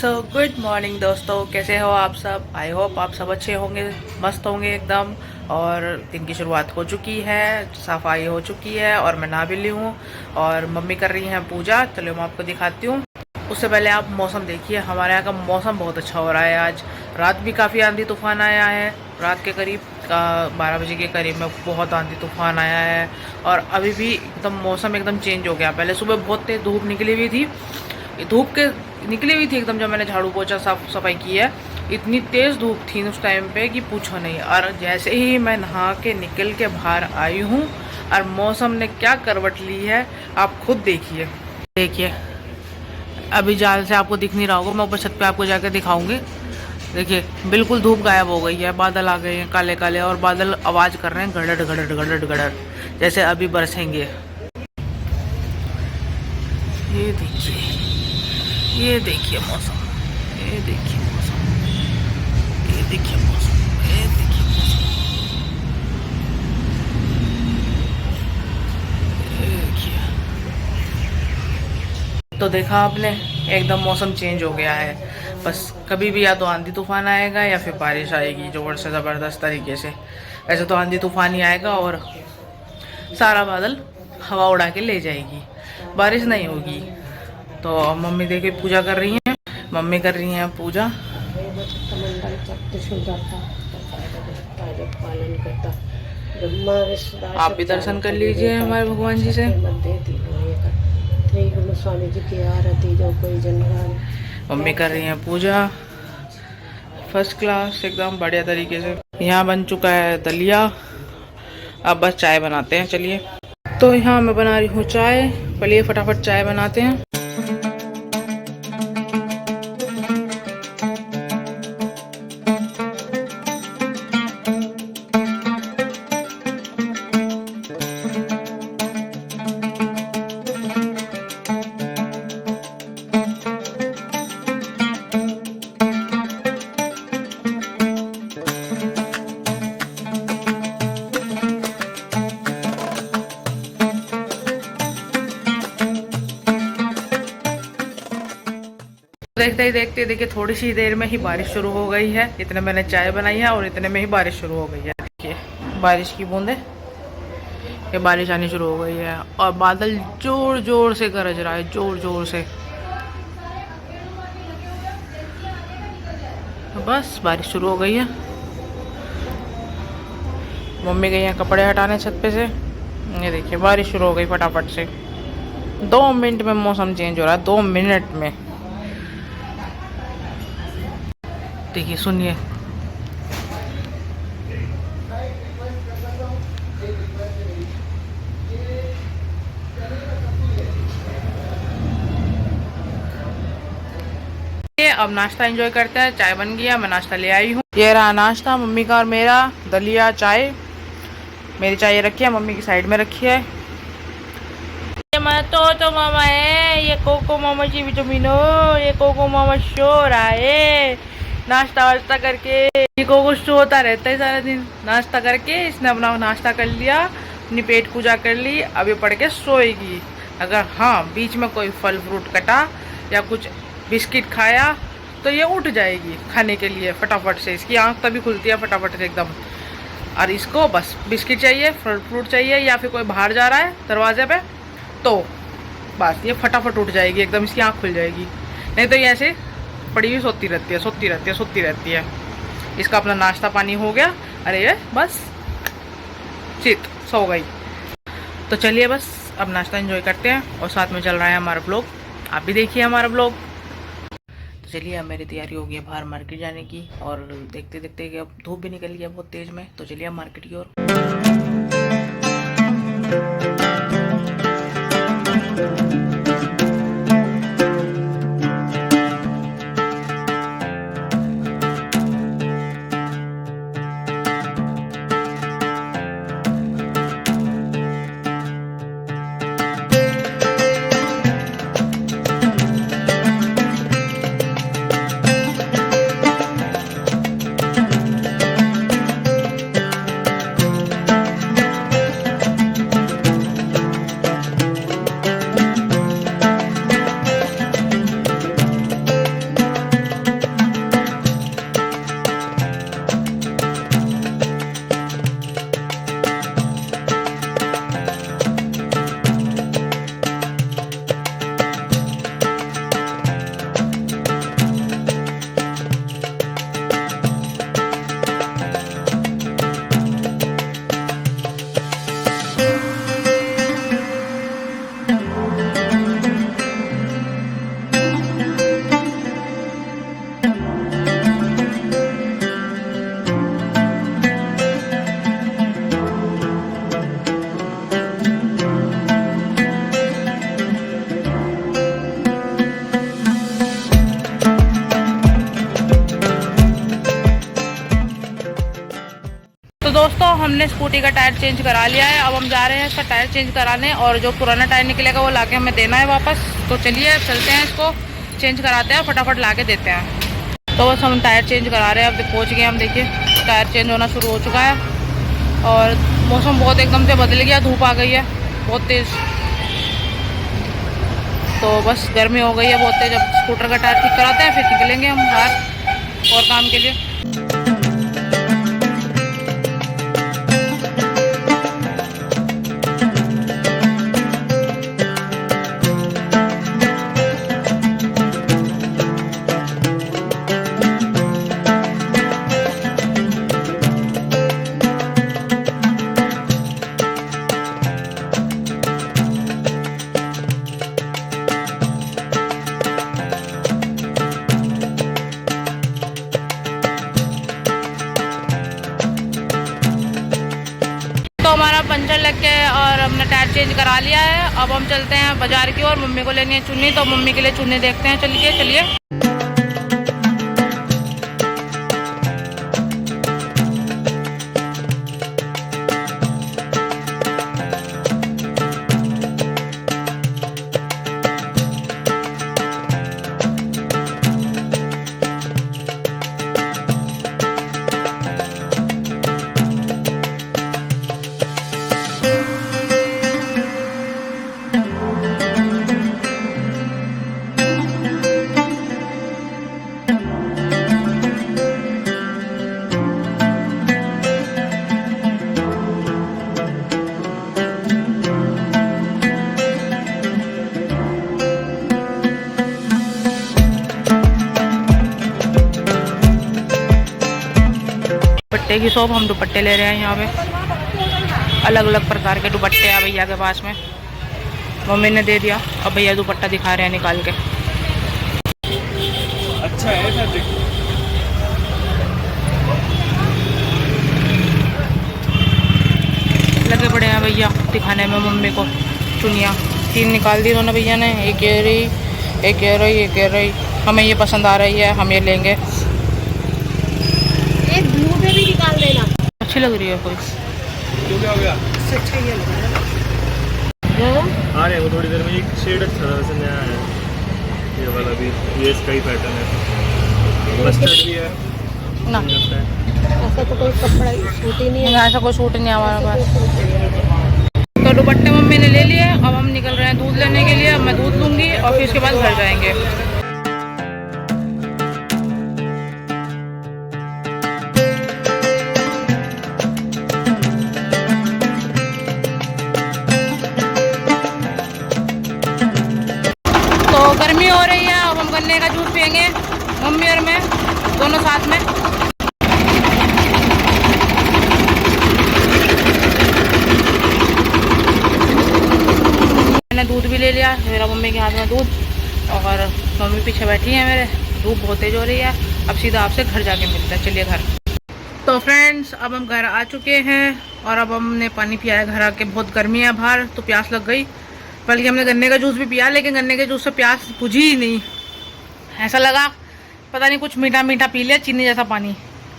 So good morning दोस्तों, कैसे हो आप सब। आई होप आप सब अच्छे होंगे, मस्त होंगे एकदम। और दिन की शुरुआत हो चुकी है, सफाई हो चुकी है और मैं नहा भी ली हूँ और मम्मी कर रही हैं पूजा। चलो मैं आपको दिखाती हूँ। उससे पहले आप मौसम देखिए, हमारे यहाँ का मौसम बहुत अच्छा हो रहा है। आज रात भी काफ़ी आंधी तूफान आया है, रात के करीब 12 बजे के करीब में बहुत आंधी तूफान आया है। और अभी भी एकदम मौसम एकदम चेंज हो गया। पहले सुबह बहुत तेज धूप निकली हुई थी, एकदम जब मैंने झाड़ू पोछा साफ सफाई की है। इतनी तेज़ धूप थी उस टाइम पे कि पूछो नहीं। और जैसे ही मैं नहा के निकल के बाहर आई हूँ और मौसम ने क्या करवट ली है आप खुद देखिए। देखिए अभी जाल से आपको दिख नहीं रहा होगा, मैं ऊपर छत पे आपको जाकर दिखाऊंगी। देखिए बिल्कुल धूप गायब हो गई है, बादल आ गए हैं काले काले और बादल आवाज़ कर रहे हैं गड़ड़ गड़ड़ गड़ड़ गड़ड़, जैसे अभी बरसेंगे। ये देखिए, ये देखिए मौसम, ये देखिए मौसम, ये देखिए मौसम, ये देखिए मौसम, ये देखिए। तो देखा आपने, एकदम मौसम चेंज हो गया है। बस कभी भी या तो आंधी तूफान आएगा या फिर बारिश आएगी जोर से ज़बरदस्त तरीके से। ऐसे तो आंधी तूफान ही आएगा और सारा बादल हवा उड़ा के ले जाएगी, बारिश नहीं होगी। तो मम्मी देखिए पूजा कर रही हैं, मम्मी कर रही हैं पूजा। आप भी दर्शन कर लीजिए हमारे भगवान जी से। स्वामी जी की आरती जो कोई जनरान। मम्मी कर रही हैं पूजा फर्स्ट क्लास एकदम बढ़िया तरीके से। यहाँ बन चुका है दलिया, अब बस चाय बनाते हैं। चलिए, तो यहाँ मैं बना रही हूँ चाय। चलिए फटाफट चाय बनाते हैं। देखते ही देखते देखिए थोड़ी सी देर में ही बारिश शुरू हो गई है। इतने मैंने चाय बनाई है और इतने में ही बारिश शुरू हो गई है। देखिए बारिश की बूंदें, ये बारिश आनी शुरू हो गई है और बादल जोर जोर से गरज रहा है, जोर जोर से। तो बस बारिश शुरू हो गई है। मम्मी गई है कपड़े हटाने छत पे से। ये देखिए बारिश शुरू हो गई फटाफट से। 2 मिनट में मौसम चेंज हो रहा है, 2 मिनट में। देखिए सुनिए, अब नाश्ता एंजॉय करते हैं। चाय बन गया, मैं नाश्ता ले आई हूँ। ये रहा नाश्ता मम्मी का और मेरा, दलिया चाय। मेरी चाय रखी है, मम्मी की साइड में रखी है। ये तो मामा है, ये कोको मामा जी विटामिनो, ये कोको मामा सो रहा है नाश्ता वाश्ता करके। ये कोको सोता रहता है सारा दिन। नाश्ता करके इसने अपना नाश्ता कर लिया, अपनी पेट पूजा कर ली, अब ये पढ़ के सोएगी। अगर हाँ बीच में कोई फल फ्रूट कटा या कुछ बिस्किट खाया तो ये उठ जाएगी खाने के लिए फटाफट से। इसकी आंख तभी खुलती है फटाफट से एकदम। और इसको बस बिस्किट चाहिए, फल फ्रूट चाहिए, या फिर कोई बाहर जा रहा है दरवाजे पे तो बस ये फटाफट उठ जाएगी एकदम, इसकी आंख खुल जाएगी। नहीं तो ये ऐसे पड़ी हुई सोती रहती है, सोती रहती है, सोती रहती है। इसका अपना नाश्ता पानी हो गया, अरे ये बस चित सो गई। तो चलिए बस अब नाश्ता एंजॉय करते हैं और साथ में चल रहा है हमारा ब्लॉग। आप भी देखिए हमारा ब्लॉग। तो चलिए अब मेरी तैयारी हो गई है बाहर मार्केट जाने की, और देखते देखते कि अब धूप भी निकल गया बहुत तेज़ में। तो चलिए अब मार्केट की ओर। हमने स्कूटी का टायर चेंज करा लिया है। अब हम जा रहे हैं इसका टायर चेंज कराने, और जो पुराना टायर निकलेगा वो लाके हमें देना है वापस। तो चलिए चलते हैं, इसको चेंज कराते हैं, फटाफट लाके देते हैं। तो बस हम टायर चेंज करा रहे हैं। अब पहुँच गए हम, देखिए टायर चेंज होना शुरू हो चुका है। और मौसम बहुत एकदम से बदल गया, धूप आ गई है बहुत तेज़। तो बस गर्मी हो गई है बहुत तेज़। जब स्कूटर का टायर ठीक कराते हैं फिर निकलेंगे हम बाहर और काम के लिए। हमारा पंचर लग के और हमने टायर चेंज करा लिया है। अब हम चलते हैं बाजार की ओर, मम्मी को लेनी है चुन्नी, तो मम्मी के लिए चुन्नी देखते हैं। चलिए चलिए। दुपट्टे की शॉप, हम दुपट्टे ले रहे हैं यहाँ पे। अलग अलग प्रकार के दुपट्टे हैं भैया के पास में, मम्मी ने दे दिया। अब भैया दुपट्टा दिखा रहे हैं निकाल के। अच्छा है फैब्रिक। लगे पड़े हैं भैया दिखाने में मम्मी को चुनिया। 3 निकाल दी उन्होंने भैया ने, एक कह रही, एक कह रही, एक कह रही। हमें ये पसंद आ रही है, हम ये लेंगे। एक ब्लू में भी निकाल देना, अच्छी लग रही है कोई। क्या हो गया? अच्छा ये लग रहा है। आ रहे हैं वो थोड़ी देर में। एक शेड अच्छा था वैसे, नया है ये वाला भी, ये इसका ही पैटर्न है। मस्टर्ड भी है ना, लगता है। ऐसा तो कोई कपड़ा सूट ही नहीं है। ऐसा कोई सूट नहीं है हमारे पास। तो दुपट्टे मम्मी ने ले लिए। अब हम निकल रहे हैं दूध लेने के लिए। अब मैं दूध लूँगी और फिर उसके बाद घर जाएंगे। तो गर्मी हो रही है, अब हम गन्ने का जूस पियेंगे मम्मी और मैं दोनों साथ में। मैंने दूध भी ले लिया, मेरा मम्मी के हाथ में दूध, और मम्मी पीछे बैठी है मेरे। धूप बहुत तेज हो रही है। अब सीधा आपसे घर जाके मिलते हैं, चलिए घर। तो फ्रेंड्स अब हम घर आ चुके हैं और अब हमने पानी पिया है घर आके। बहुत गर्मी है बाहर, तो प्यास लग गई। बल्कि हमने गन्ने का जूस भी पिया, लेकिन गन्ने के जूस से प्यास बुझी ही नहीं। ऐसा लगा पता नहीं कुछ मीठा मीठा पी लिया, चीनी जैसा पानी।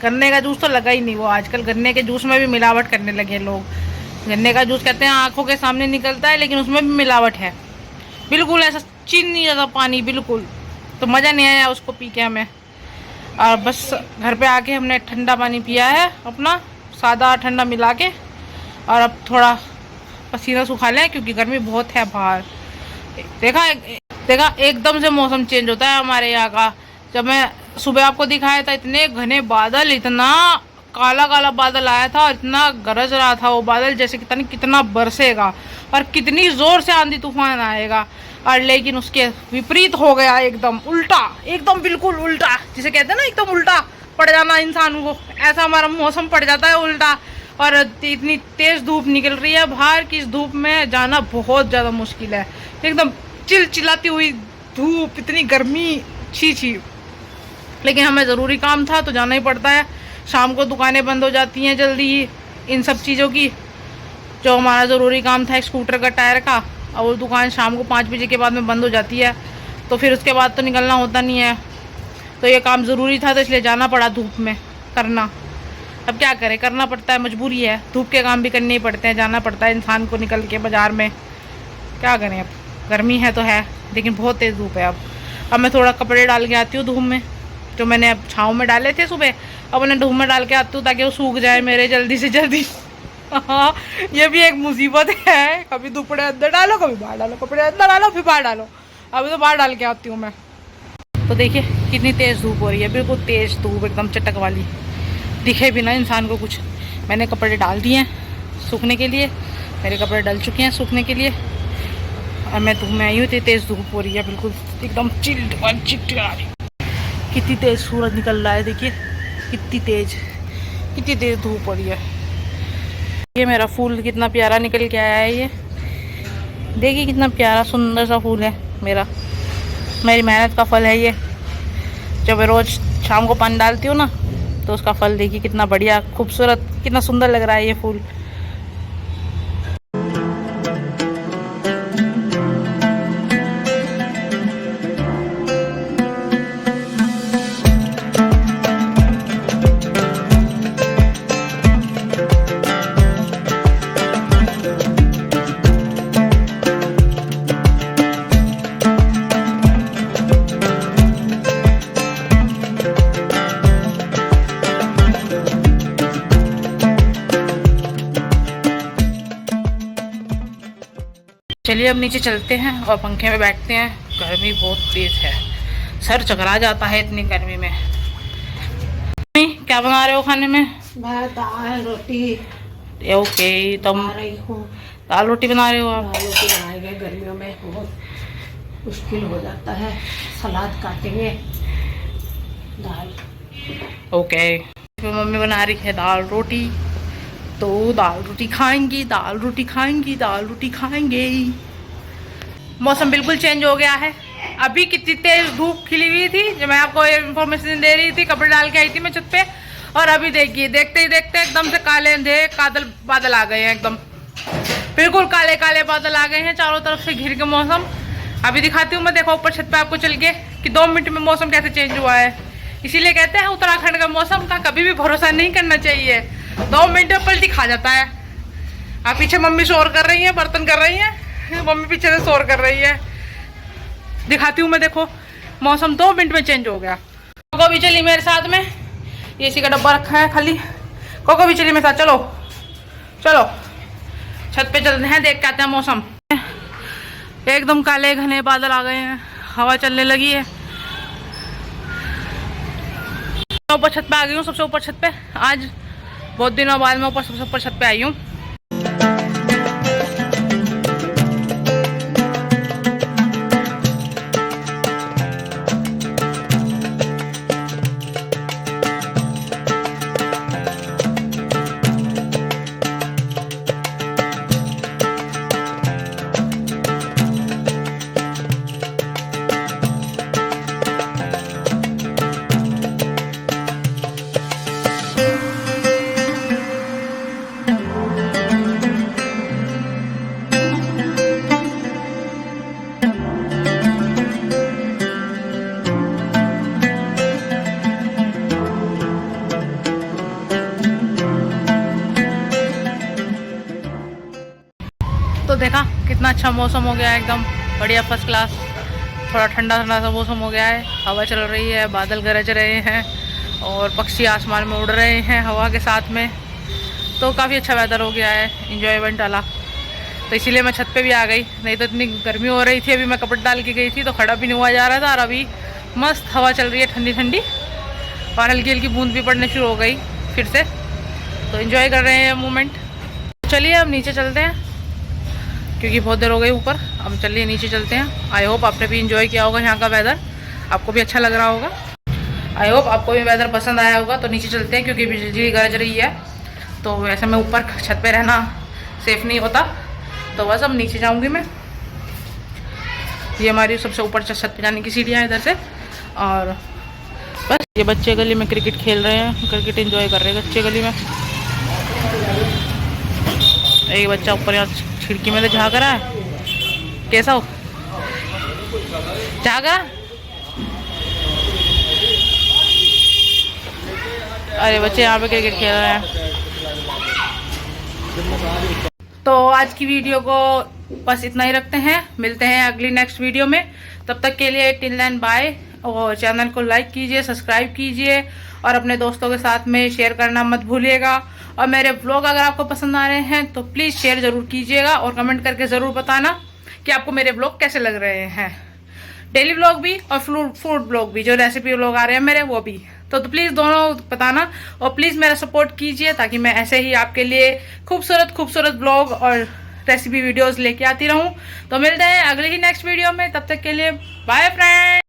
गन्ने का जूस तो लगा ही नहीं। वो आजकल गन्ने के जूस में भी मिलावट करने लगे लोग। गन्ने का जूस कहते हैं आंखों के सामने निकलता है, लेकिन उसमें भी मिलावट है। बिल्कुल ऐसा चीनी जैसा पानी, बिल्कुल। तो मज़ा नहीं आया उसको पी के हमें। और बस घर पे आके हमने ठंडा पानी पिया है अपना, सादा ठंडा मिला के। और अब थोड़ा पसीना सुखा लें क्योंकि गर्मी बहुत है बाहर। देखा एकदम से मौसम चेंज होता है हमारे यहाँ का। जब मैं सुबह आपको दिखाया था, इतने घने बादल, इतना काला काला बादल आया था और इतना गरज रहा था वो बादल, जैसे कितना बरसेगा और कितनी जोर से आंधी तूफान आएगा। और लेकिन उसके विपरीत हो गया, एकदम उल्टा, एकदम बिल्कुल उल्टा, जिसे कहते हैं ना एकदम उल्टा पड़ जाना इंसान को। ऐसा हमारा मौसम पड़ जाता है उल्टा। और इतनी तेज धूप निकल रही है बाहर की, इस धूप में जाना बहुत ज़्यादा मुश्किल है। एकदम चिलचिलाती हुई धूप, इतनी गर्मी, छी। लेकिन हमें ज़रूरी काम था तो जाना ही पड़ता है। शाम को दुकानें बंद हो जाती हैं जल्दी ही इन सब चीज़ों की। जो हमारा ज़रूरी काम था स्कूटर का टायर का, और वो दुकान शाम को 5 बजे के बाद में बंद हो जाती है। तो फिर उसके बाद तो निकलना होता नहीं है। तो ये काम ज़रूरी था, तो इसलिए जाना पड़ा धूप में करना। अब क्या करें, करना पड़ता है, मजबूरी है। धूप के काम भी करने ही पड़ते हैं, जाना पड़ता है इंसान को निकल के बाज़ार में। क्या करें, अब गर्मी है तो है, लेकिन बहुत तेज़ धूप है। अब मैं थोड़ा कपड़े डाल के आती हूँ धूप में, जो मैंने अब छाँव में डाले थे सुबह, अब उन्हें धूप में डाल के आती हूँ ताकि वो सूख जाए मेरे जल्दी से जल्दी। हाँ, ये भी एक मुसीबत है, कभी कपड़े अंदर डालो, कभी बाहर डालो, कपड़े अंदर डालो फिर बाहर डालो। अभी तो बाहर डाल के आती हूँ मैं। तो देखिए कितनी तेज़ धूप हो रही है, बिल्कुल तेज़ धूप, एकदम चटक वाली, दिखे भी ना इंसान को कुछ। मैंने कपड़े डाल दिए हैं सूखने के लिए, मेरे कपड़े डल चुके हैं सूखने के लिए, और मैं धूप में आई हूँ। तेज़ धूप हो रही है, बिल्कुल एकदम चिट। कितनी तेज़ सूरज निकल रहा है, देखिए कितनी तेज़ धूप हो रही है। ये मेरा फूल कितना प्यारा निकल के आया है, ये देखिए कितना प्यारा सुंदर सा फूल है मेरा, मेरी मेहनत का फल है ये। जब मैं रोज़ शाम को पानी डालती हूँ ना, तो उसका फल देखिए कितना बढ़िया, खूबसूरत, कितना सुंदर लग रहा है ये फूल। चलिए अब नीचे चलते हैं और पंखे में बैठते हैं। गर्मी बहुत तेज़ है, सर चकरा जाता है इतनी गर्मी में। क्या बना रहे हो खाने में? दाल रोटी। ओके, तुम रही हूँ, दाल रोटी बना रहे हो आप? दाल रोटी बनाएंगे, गर्मियों में बहुत मुश्किल हो जाता है। सलाद काटेंगे, दाल। ओके, तो मम्मी बना रही है दाल रोटी, तो दाल रोटी खाएंगी, दाल रोटी खाएंगी, दाल रोटी खाएंगे। मौसम बिल्कुल चेंज हो गया है। अभी कितनी तेज धूप खिली हुई थी, जो मैं आपको इन्फॉर्मेशन दे रही थी, कपड़े डाल के आई थी मैं छत पे, और अभी देखिए देखते ही देखते एकदम से काले अंधेरे बादल आ गए हैं, एकदम बिल्कुल काले काले बादल आ गए हैं चारों तरफ से घिर के मौसम। अभी दिखाती हूँ मैं, देखो ऊपर छत पे आपको चल के कि 2 मिनट में मौसम कैसे चेंज हुआ है। इसीलिए कहते हैं उत्तराखंड का मौसम का कभी भी भरोसा नहीं करना चाहिए, 2 मिनट में पलटी खा जाता है। आप पीछे मम्मी शोर कर रही है, बर्तन कर रही है, मम्मी पीछे से शोर कर रही है। दिखाती हूँ मैं, देखो मौसम 2 मिनट में चेंज हो गया। कोको भी चली मेरे साथ में, ये इसी का डब्बा रखा है खाली। कोको भी चली मेरे साथ, चलो चलो छत पे चलते हैं, देख के आते हैं मौसम। एकदम काले घने बादल आ गए हैं, हवा चलने लगी है। ऊपर छत पे आ गई हूँ, सबसे ऊपर छत पे। आज बहुत दिनों बाद मैं सबसे ऊपर छत पे आई हूँ। तो देखा कितना अच्छा मौसम हो गया है, एकदम बढ़िया फर्स्ट क्लास। थोड़ा ठंडा ठंडा सा मौसम हो गया है, हवा चल रही है, बादल गरज रहे हैं और पक्षी आसमान में उड़ रहे हैं हवा के साथ में। तो काफ़ी अच्छा वेदर हो गया है, इंजॉयमेंट वाला। तो इसीलिए मैं छत पे भी आ गई, नहीं तो इतनी गर्मी हो रही थी। अभी मैं कपड़े डाल के गई थी तो खड़ा भी नहीं हुआ जा रहा था, और अभी मस्त हवा चल रही है ठंडी ठंडी, और हल्की हल्की बूंद भी पड़ने शुरू हो गई फिर से। तो इन्जॉय कर रहे हैं मोमेंट। चलिए अब नीचे चलते हैं, क्योंकि बहुत देर हो गई ऊपर। अब चलिए नीचे चलते हैं। आई होप आपने भी इंजॉय किया होगा यहाँ का वेदर, आपको भी अच्छा लग रहा होगा। आई होप आपको भी वेदर पसंद आया होगा। तो नीचे चलते हैं, क्योंकि बिजली गरज रही है, तो वैसे मैं ऊपर छत पे रहना सेफ नहीं होता, तो बस अब नीचे जाऊँगी मैं। ये हमारी सबसे ऊपर छत पे जाने की सीढ़ियाँ हैं इधर से। और बस ये बच्चे गली में क्रिकेट खेल रहे हैं, क्रिकेट एंजॉय कर रहे हैं बच्चे गली में। एक बच्चा ऊपर यहाँ खिड़की में से झाँक रहा है, कैसा हो झाँक रहा। अरे बच्चे यहाँ पे क्रिकेट खेल रहे हैं। तो आज की वीडियो को बस इतना ही रखते हैं, मिलते हैं अगली नेक्स्ट वीडियो में। तब तक के लिए टिल देन बाय। और चैनल को लाइक कीजिए, सब्सक्राइब कीजिए और अपने दोस्तों के साथ में शेयर करना मत भूलिएगा। और मेरे व्लॉग अगर आपको पसंद आ रहे हैं तो प्लीज़ शेयर ज़रूर कीजिएगा और कमेंट करके ज़रूर बताना कि आपको मेरे व्लॉग कैसे लग रहे हैं। डेली व्लॉग भी और फूड व्लॉग भी, जो रेसिपी व्लॉग आ रहे हैं मेरे, वो भी। तो प्लीज़ दोनों बताना और प्लीज़ मेरा सपोर्ट कीजिए ताकि मैं ऐसे ही आपके लिए खूबसूरत व्लॉग और रेसिपी वीडियोस लेके आती रहूं। तो मिलते हैं अगले ही नेक्स्ट वीडियो में, तब तक के लिए बाय फ्रेंड।